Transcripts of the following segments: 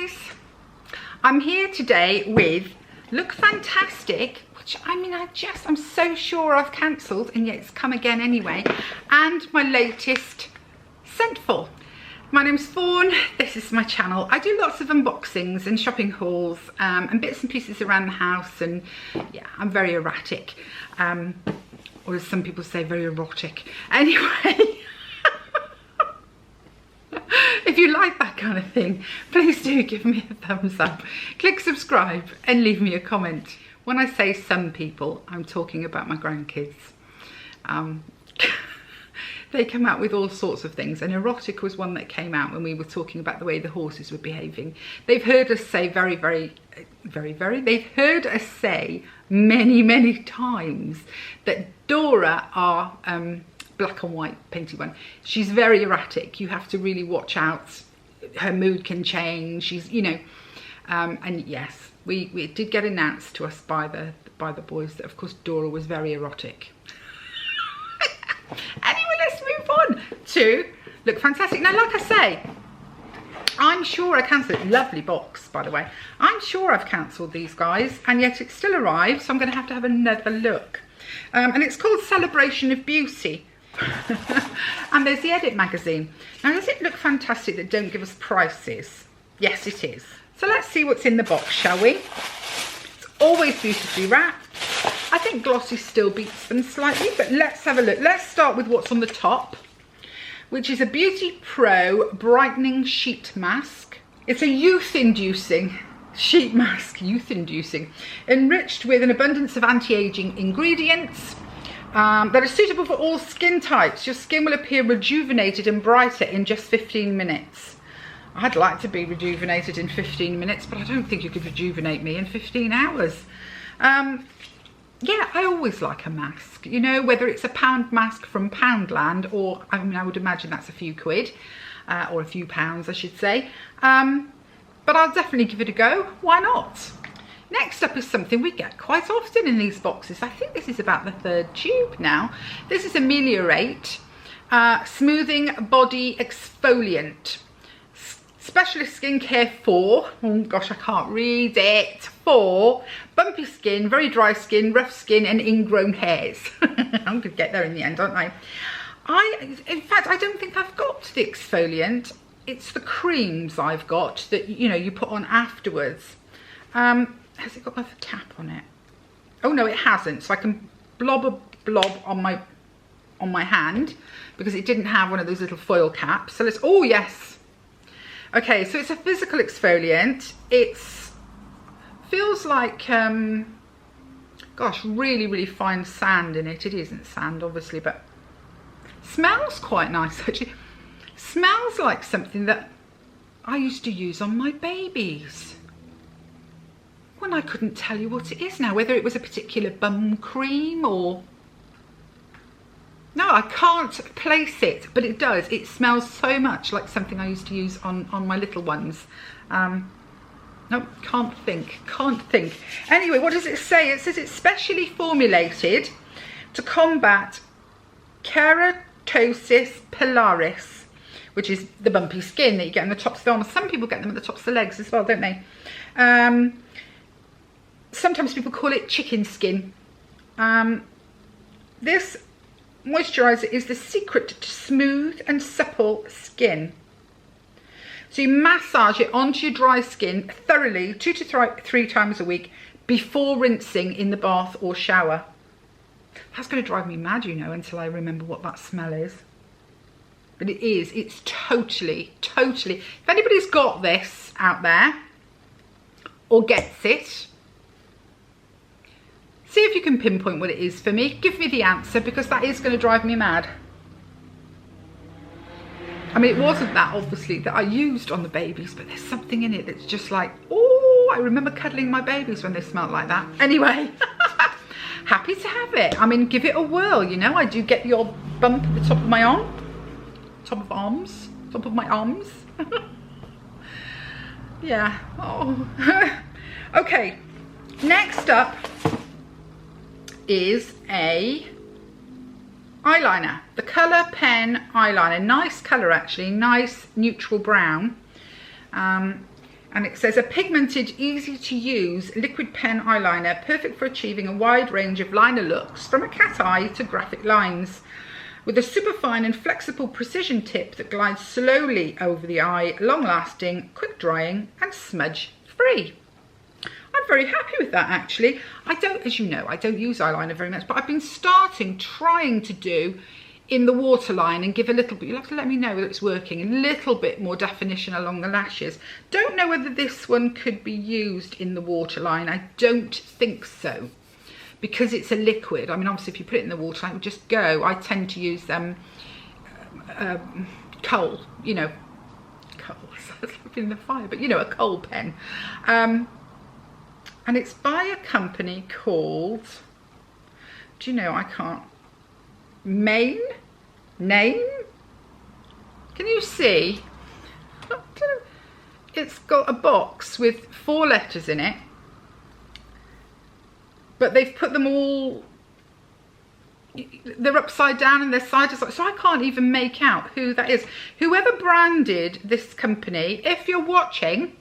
guys, I'm here today with Look Fantastic, which I'm so sure I've cancelled and yet it's come again anyway, and my latest Scentful. My name's Fawn, this is my channel. I do lots of unboxings and shopping hauls and bits and pieces around the house, and yeah, I'm very erratic, or as some people say, very erotic. Anyway, if you like that kind of thing, please do give me a thumbs up, click subscribe and leave me a comment. When I say some people, I'm talking about my grandkids. They come out with all sorts of things, and erotic was one that came out when we were talking about the way the horses were behaving. They've heard us say they've heard us say many times that Dora, our black and white painted one, she's very erratic. You have to really watch out. Her mood can change. She's, you know, and yes, we did get announced to us by the boys that of course Dora was very erotic. Anyway, let's move on to Look Fantastic. Now, like I say, I'm sure I cancelled. Lovely box, by the way. I'm sure I've cancelled these guys, and yet it's still arrived, so I'm going to have another look. And it's called Celebration of Beauty. And there's the Edit magazine. Now, does it look fantastic that don't give us prices? Yes, it is. So let's see what's in the box, shall we? It's always beautifully wrapped. I think Glossy still beats them slightly, but let's have a look. Let's start with what's on the top, which is a Beauty Pro Brightening Sheet Mask. It's a youth-inducing sheet mask, youth-inducing, enriched with an abundance of anti-aging ingredients that are suitable for all skin types. Your skin will appear rejuvenated and brighter in just 15 minutes. I'd like to be rejuvenated in 15 minutes, but I don't think you could rejuvenate me in 15 hours. Yeah, I always like a mask, you know, whether it's a pound mask from Poundland, or I mean, I would imagine that's a few quid, or a few pounds, I should say. But I'll definitely give it a go. Why not? Next up is something we get quite often in these boxes. I think this is about the third tube now. This is Irritated Smoothing Body Exfoliant. Specialist skincare for, oh gosh, I can't read it, for bumpy skin, very dry skin, rough skin and ingrown hairs. I'm going to get there in the end, aren't I? In fact, I don't think I've got the exfoliant. It's the creams I've got that, you know, you put on afterwards. Has it got a cap on it? Oh no, it hasn't. So I can blob a blob on my hand because it didn't have one of those little foil caps. So let's, oh yes. Okay, so it's a physical exfoliant. It's feels like, gosh, really fine sand in it. It isn't sand, obviously, but smells quite nice, actually. Smells like something that I used to use on my babies. When I couldn't tell you what it is now, whether it was a particular bum cream or... No, I can't place it, but it does. It smells so much like something I used to use on my little ones. No, can't think. Anyway, what does it say? It says it's specially formulated to combat keratosis pilaris, which is the bumpy skin that you get on the tops of the arms. Some people get them at the tops of the legs as well, don't they? Sometimes people call it chicken skin. This moisturizer is the secret to smooth and supple skin. So you massage it onto your dry skin thoroughly 2 to 3 times a week before rinsing in the bath or shower. That's going to drive me mad, you know, until I remember what that smell is. But it's totally, if anybody's got this out there or gets it, see if you can pinpoint what it is for me. Give me the answer, because that is going to drive me mad. I mean, it wasn't that, obviously, that I used on the babies, but there's something in it that's just like, oh, I remember cuddling my babies when they smelled like that. Anyway, happy to have it. I mean, give it a whirl, you know. I do get the odd bump at the top of my arm. Top of my arms. Yeah. Oh. Okay, next up is a eyeliner, the Colour Pen eyeliner. Nice colour, actually, nice neutral brown. And it says, a pigmented, easy to use liquid pen eyeliner, perfect for achieving a wide range of liner looks from a cat eye to graphic lines. With a super fine and flexible precision tip that glides slowly over the eye, long lasting, quick drying and smudge free. I'm very happy with that actually. I don't, as you know, I don't use eyeliner very much, but I've been trying to do in the waterline and give a little bit, you'll have to let me know whether it's working, a little bit more definition along the lashes. Don't know whether this one could be used in the waterline. I don't think so, because it's a liquid. I mean, obviously if you put it in the waterline, it would just go. I tend to use coal, you know, coal, in the fire, but you know, a coal pen. And it's by a company called, do you know, I can't, Name? Can you see? It's got a box with 4 letters in it, but they've put them all, they're upside down and they're side to side, so I can't even make out who that is. Whoever branded this company, if you're watching,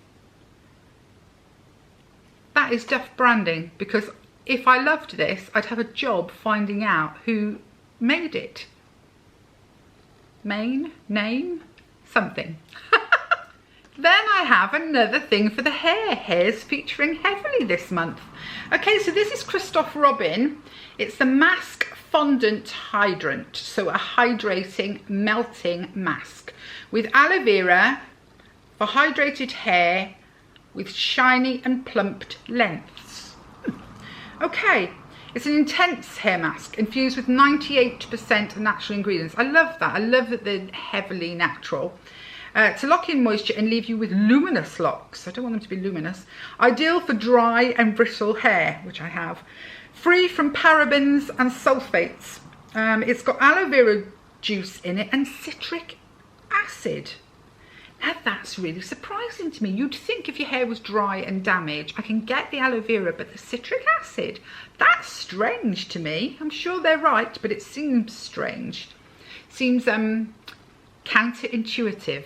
that is deft branding, because if I loved this, I'd have a job finding out who made it. Name? Something. Then I have another thing for the hair. Hair's featuring heavily this month. Okay, so this is Christophe Robin. It's the Mask Fondant Hydrant. So a hydrating, melting mask with aloe vera for hydrated hair with shiny and plumped lengths. Okay. It's an intense hair mask infused with 98% natural ingredients. I love that. I love that they're heavily natural. To lock in moisture and leave you with luminous locks. I don't want them to be luminous. Ideal for dry and brittle hair, which I have. Free from parabens and sulfates. It's got aloe vera juice in it and citric acid. Now that's really surprising to me. You'd think if your hair was dry and damaged, I can get the aloe vera, but the citric acid, that's strange to me. I'm sure they're right, but it seems strange. Seems counterintuitive.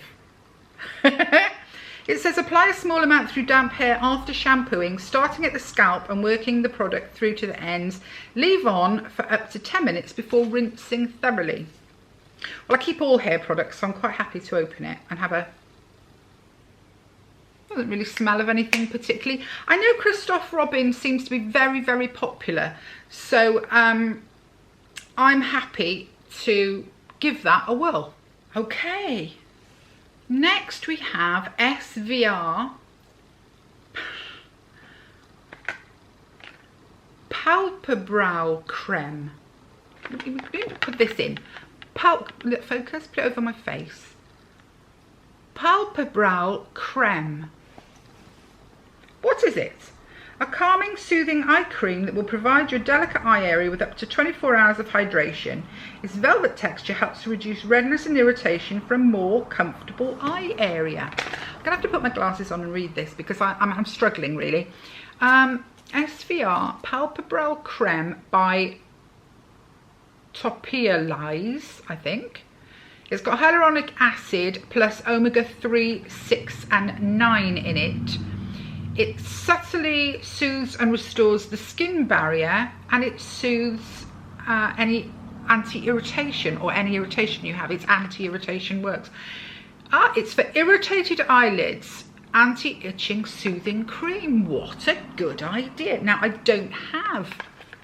It says apply a small amount through damp hair after shampooing, starting at the scalp and working the product through to the ends. Leave on for up to 10 minutes before rinsing thoroughly. Well, I keep all hair products, so I'm quite happy to open it and have a... Doesn't really smell of anything particularly. I know Christophe Robin seems to be very, very popular, so I'm happy to give that a whirl. Okay, next we have SVR Palpebrow Creme. Let me put this in. Focus, put it over my face. Palpebrow Creme. What is it? A calming, soothing eye cream that will provide your delicate eye area with up to 24 hours of hydration. Its velvet texture helps to reduce redness and irritation for a more comfortable eye area. I'm gonna have to put my glasses on and read this because I'm struggling really. SVR Palpebrow Creme by Topialize, I think. It's got hyaluronic acid plus omega-3, 6 and 9 in it. It subtly soothes and restores the skin barrier, and it soothes any anti-irritation or any irritation you have. It's anti-irritation works. It's for irritated eyelids. Anti-itching soothing cream. What a good idea. Now, I don't have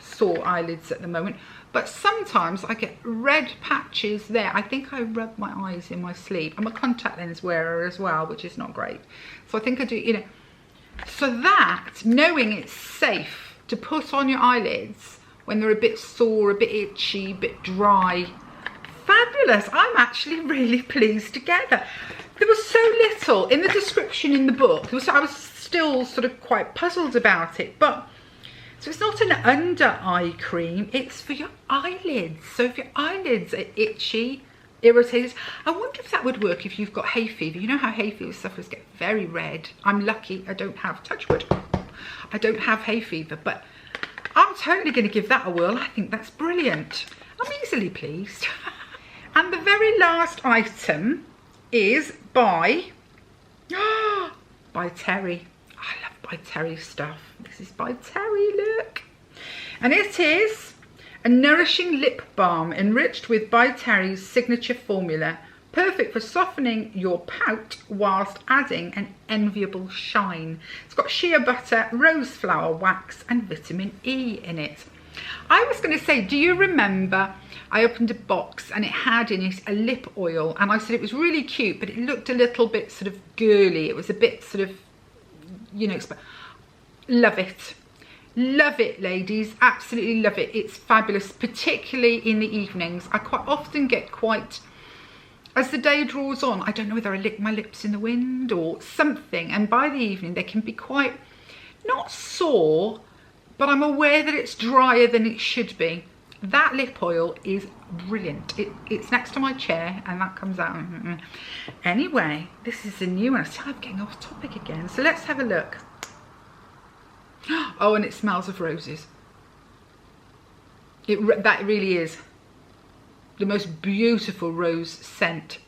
sore eyelids at the moment, but sometimes I get red patches there. I think I rub my eyes in my sleep. I'm a contact lens wearer as well, which is not great. So I think I do, you know. So that, knowing it's safe to put on your eyelids when they're a bit sore, a bit itchy, a bit dry. Fabulous. I'm actually really pleased to get that. There was so little in the description in the book. I was still sort of quite puzzled about it, but so it's not an under eye cream, it's for your eyelids. So if your eyelids are itchy, irritated, I wonder if that would work if you've got hay fever. You know how hay fever sufferers get very red. I'm lucky I don't have, touch wood, I don't have hay fever, but I'm totally going to give that a whirl. I think that's brilliant. I'm easily pleased. And the very last item is by by Terry. I love by Terry stuff. This is by Terry, look. And it is a nourishing lip balm enriched with by Terry's signature formula. Perfect for softening your pout whilst adding an enviable shine. It's got shea butter, rose flower wax and vitamin E in it. I was going to say, do you remember I opened a box and it had in it a lip oil, and I said it was really cute, but it looked a little bit sort of girly. It was a bit sort of, you know, love it. Love it, ladies. Absolutely love it. It's fabulous, particularly in the evenings. I quite often get quite, as the day draws on, I don't know whether I lick my lips in the wind or something, and by the evening they can be quite, not sore, but I'm aware that it's drier than it should be. That lip oil is brilliant. It's next to my chair and that comes out. Anyway, this is a new one. I'm getting off topic again. So let's have a look. Oh, and it smells of roses. That really is the most beautiful rose scent.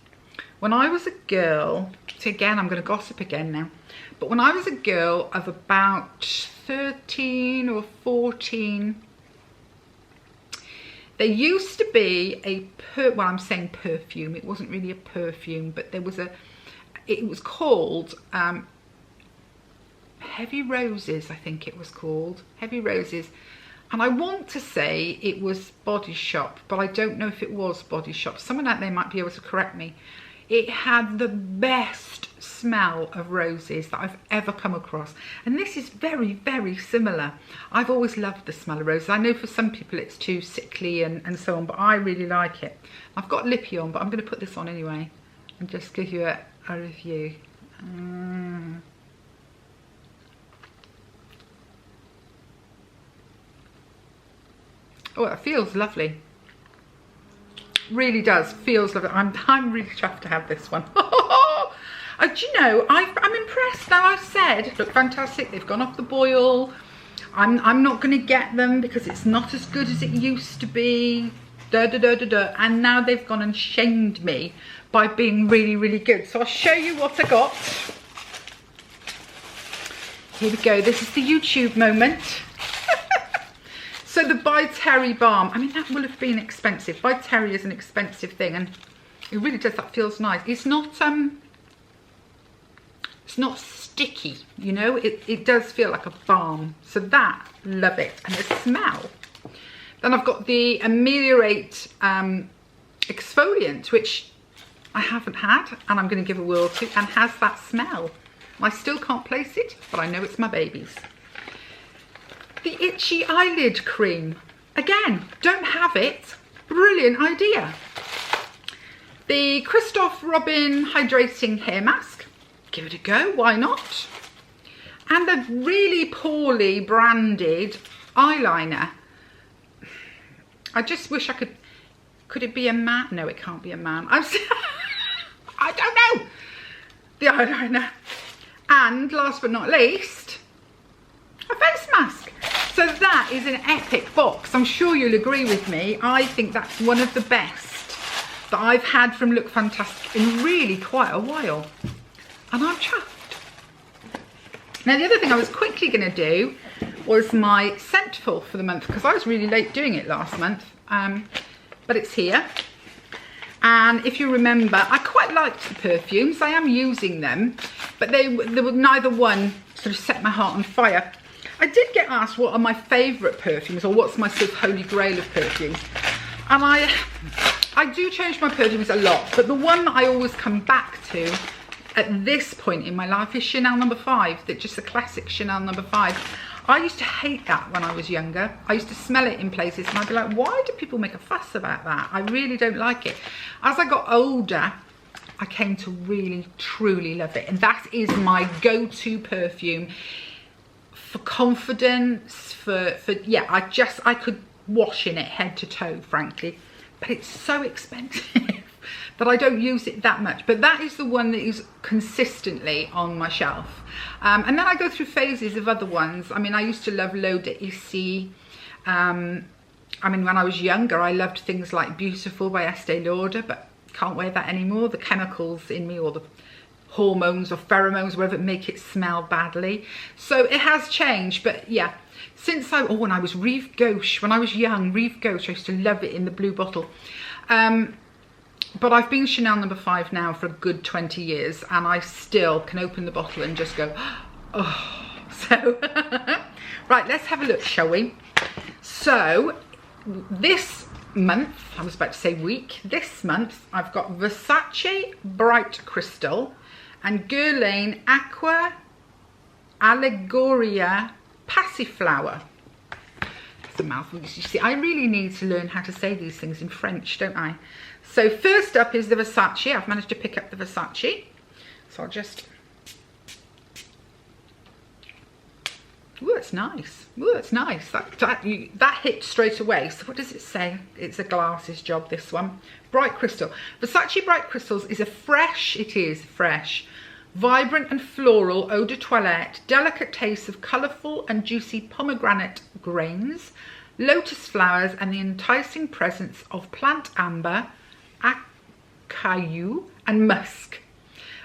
When I was a girl, so again, I'm going to gossip again now, but when I was a girl of about 13 or 14, there used to be a well, I'm saying perfume, it wasn't really a perfume, but there was it was called Heavy Roses, I think it was called, Heavy Roses. And I want to say it was Body Shop, but I don't know if it was Body Shop. Someone out there might be able to correct me. It had the best smell of roses that I've ever come across. And this is very, very similar. I've always loved the smell of roses. I know for some people it's too sickly and so on, but I really like it. I've got lippy on, but I'm going to put this on anyway and just give you a review. Oh, it feels lovely. Really does, feels lovely. I'm really chuffed to have this one. Do you know, I'm impressed. Now I've said, look fantastic, they've gone off the boil. I'm not going to get them because it's not as good as it used to be. And now they've gone and shamed me by being really, really good. So I'll show you what I got. Here we go, this is the YouTube moment. So the By Terry balm, I mean, that will have been expensive. By Terry is an expensive thing, and it really does, that feels nice. It's not sticky, you know, it does feel like a balm. So that, love it. And the smell. Then I've got the Ameliorate exfoliant, which I haven't had, and I'm going to give a whirl to, and has that smell. I still can't place it, but I know it's my baby's. The Itchy Eyelid Cream. Again, don't have it. Brilliant idea. The Christoph Robin Hydrating Hair Mask. Give it a go, why not? And the really poorly branded eyeliner. I just wish I could it be a man? No, it can't be a man. I don't know. The eyeliner. And last but not least, a face mask. So that is an epic box. I'm sure you'll agree with me. I think that's one of the best that I've had from Look Fantastic in really quite a while. And I'm chuffed. Now the other thing I was quickly going to do was my Scentful for the month, because I was really late doing it last month. But it's here. And if you remember, I quite liked the perfumes. I am using them, but they were neither one sort of set my heart on fire. I did get asked what are my favourite perfumes, or what's my sort of holy grail of perfumes. And I do change my perfumes a lot, but the one that I always come back to at this point in my life is Chanel No. 5, just the classic Chanel No. 5. I used to hate that when I was younger. I used to smell it in places and I'd be like, why do people make a fuss about that? I really don't like it. As I got older, I came to really, truly love it. And that is my go-to perfume for confidence, yeah, I could wash in it head to toe, frankly. But it's so expensive that I don't use it that much. But that is the one that is consistently on my shelf. And then I go through phases of other ones. I mean, I used to love L'Eau d'Issy. I mean, when I was younger, I loved things like Beautiful by Estee Lauder, but can't wear that anymore. The chemicals in me, or the hormones or pheromones, whatever, make it smell badly. So it has changed, but yeah. Since when I was Rive Gauche, when I was young, Rive Gauche, I used to love it in the blue bottle. But I've been Chanel No. 5 now for a good 20 years, and I still can open the bottle and just go, oh. So, right, let's have a look, shall we? So, this month, I was about to say week, this month, I've got Versace Bright Crystal and Guerlain Aqua Allegoria Passiflower. It's a mouthful. You see, I really need to learn how to say these things in French, don't I? So first up is the Versace. I've managed to pick up the Versace. So I'll just... Ooh, that's nice. Ooh, that's nice. That hit straight away. So what does it say? It's a glasses job, this one. Bright Crystal. Versace Bright Crystals is a fresh, vibrant and floral eau de toilette, delicate taste of colourful and juicy pomegranate grains, lotus flowers, and the enticing presence of plant amber, acai and musk.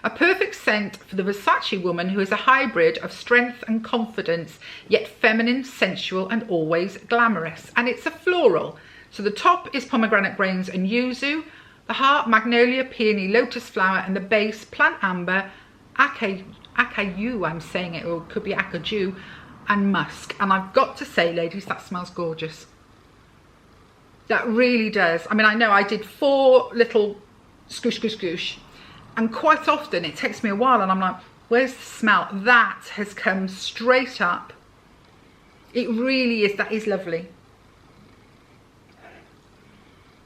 A perfect scent for the Versace woman who is a hybrid of strength and confidence, yet feminine, sensual, and always glamorous. And it's a floral. So the top is pomegranate grains and yuzu, the heart, magnolia, peony, lotus flower, and the base, plant amber, acai, I'm saying it, or it could be acajou, and musk. And I've got to say, ladies, that smells gorgeous. That really does. I mean, I know I did 4 little scoosh, scoosh, scoosh. And quite often it takes me a while and I'm like, where's the smell? That has come straight up. It really is. That is lovely.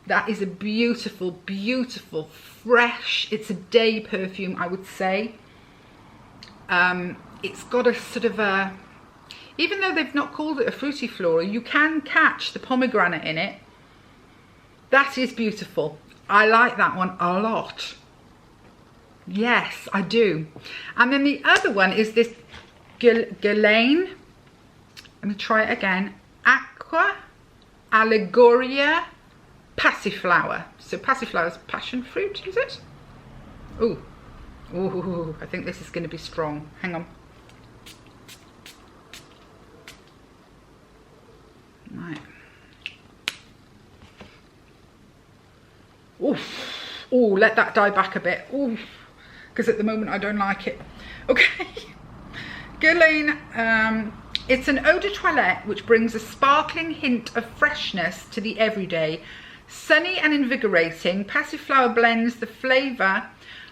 That is a beautiful, beautiful, fresh, it's a day perfume, I would say. It's got a sort of a, even though they've not called it a fruity floral, you can catch the pomegranate in it. That is beautiful. I like that one a lot. Yes, I do. And then the other one is this Guerlain. Let me try it again. Aqua Allegoria Passiflower. So passiflower is passion fruit, is it? Ooh. Ooh, I think this is going to be strong. Hang on. Right. Ooh. Ooh, let that die back a bit. Ooh. Because at the moment I don't like it. Okay. Guerlain, it's an eau de toilette which brings a sparkling hint of freshness to the everyday. Sunny and invigorating, Passiflower blends the flavour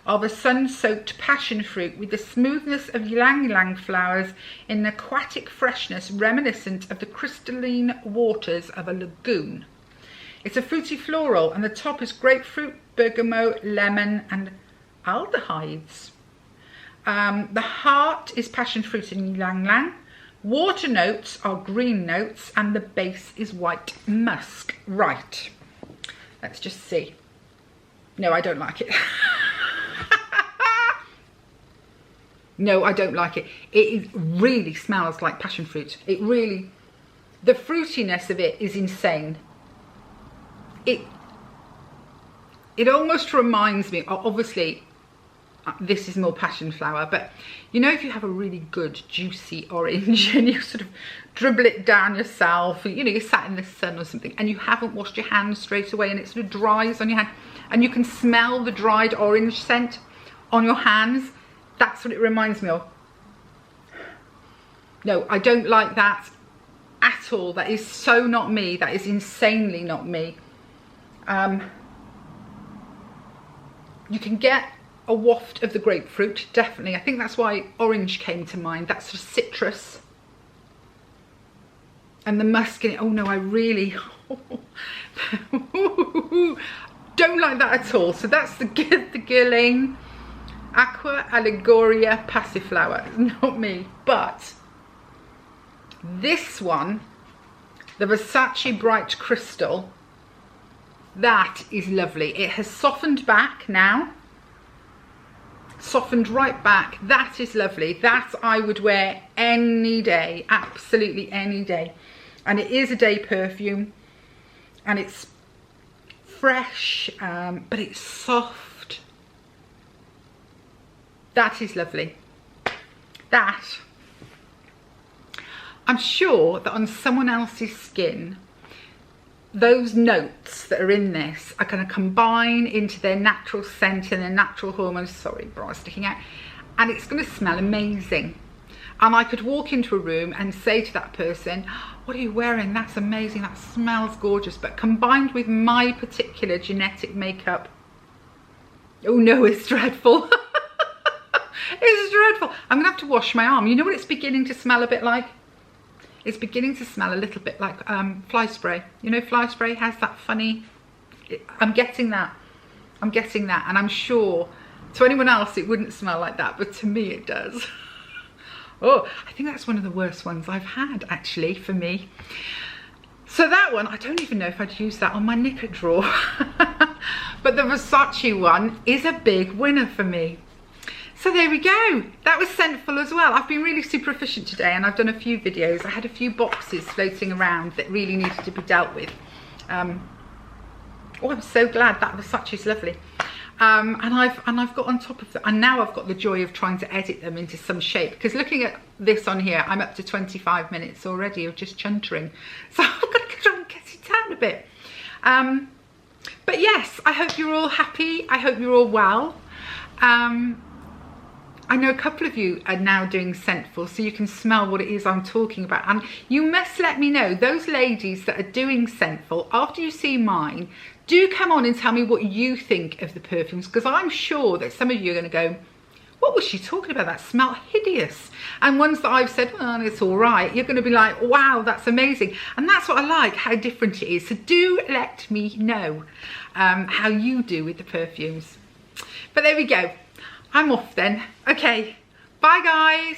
of a sun-soaked passion fruit with the smoothness of ylang-ylang flowers in an aquatic freshness reminiscent of the crystalline waters of a lagoon. It's a fruity floral and the top is grapefruit, bergamot, lemon and aldehydes. The heart is passion fruit and ylang-ylang. Water notes are green notes and the base is white musk. Right, let's just see. No, I don't like it. No, I don't like it. It really smells like passion fruit. It really, the fruitiness of it is insane. It almost reminds me, obviously, this is more passion flower, but you know, if you have a really good juicy orange and you sort of dribble it down yourself, you know, you're sat in the sun or something and you haven't washed your hands straight away and it sort of dries on your hand and you can smell the dried orange scent on your hands. That's what it reminds me of. No, I don't like that at all. That is so not me. That is insanely not me. You can get a waft of the grapefruit, definitely. I think that's why orange came to mind. That's sort of citrus. And the musk in it. Oh no, I really don't like that at all. So that's the Guerlain Aqua Allegoria Passiflower. Not me. But this one, the Versace Bright Crystal, that is lovely. It has softened back now. Softened right back. That is lovely. That I would wear any day. Absolutely any day. And it is a day perfume. And it's fresh, but it's soft. That is lovely. That, I'm sure that on someone else's skin, those notes that are in this are going to combine into their natural scent and their natural hormones. Sorry, bra sticking out. And it's going to smell amazing. And I could walk into a room and say to that person, what are you wearing? That's amazing. That smells gorgeous. But combined with my particular genetic makeup, oh no, it's dreadful. It's dreadful. I'm going to have to wash my arm. You know what it's beginning to smell a bit like? It's beginning to smell a little bit like fly spray. You know, fly spray has that funny... I'm getting that. I'm getting that. And I'm sure to anyone else it wouldn't smell like that. But to me it does. Oh, I think that's one of the worst ones I've had, actually, for me. So that one, I don't even know if I'd use that on my knicker drawer. But the Versace one is a big winner for me. So there we go. That was Scentful as well. I've been really super efficient today and I've done a few videos. I had a few boxes floating around that really needed to be dealt with. Oh, I'm so glad. That Versace's lovely. And I've got on top of that, and now I've got the joy of trying to edit them into some shape, because looking at this on here, I'm up to 25 minutes already of just chuntering. So I've got to try and get it down a bit. But yes, I hope you're all happy. I hope you're all well. I know a couple of you are now doing Scentful, so you can smell what it is I'm talking about. And you must let me know, those ladies that are doing Scentful, after you see mine, do come on and tell me what you think of the perfumes, because I'm sure that some of you are going to go, what was she talking about? That smelled hideous. And ones that I've said, well, it's all right, you're going to be like, wow, that's amazing. And that's what I like, how different it is. So do let me know how you do with the perfumes. But there we go. I'm off then. Okay, bye guys.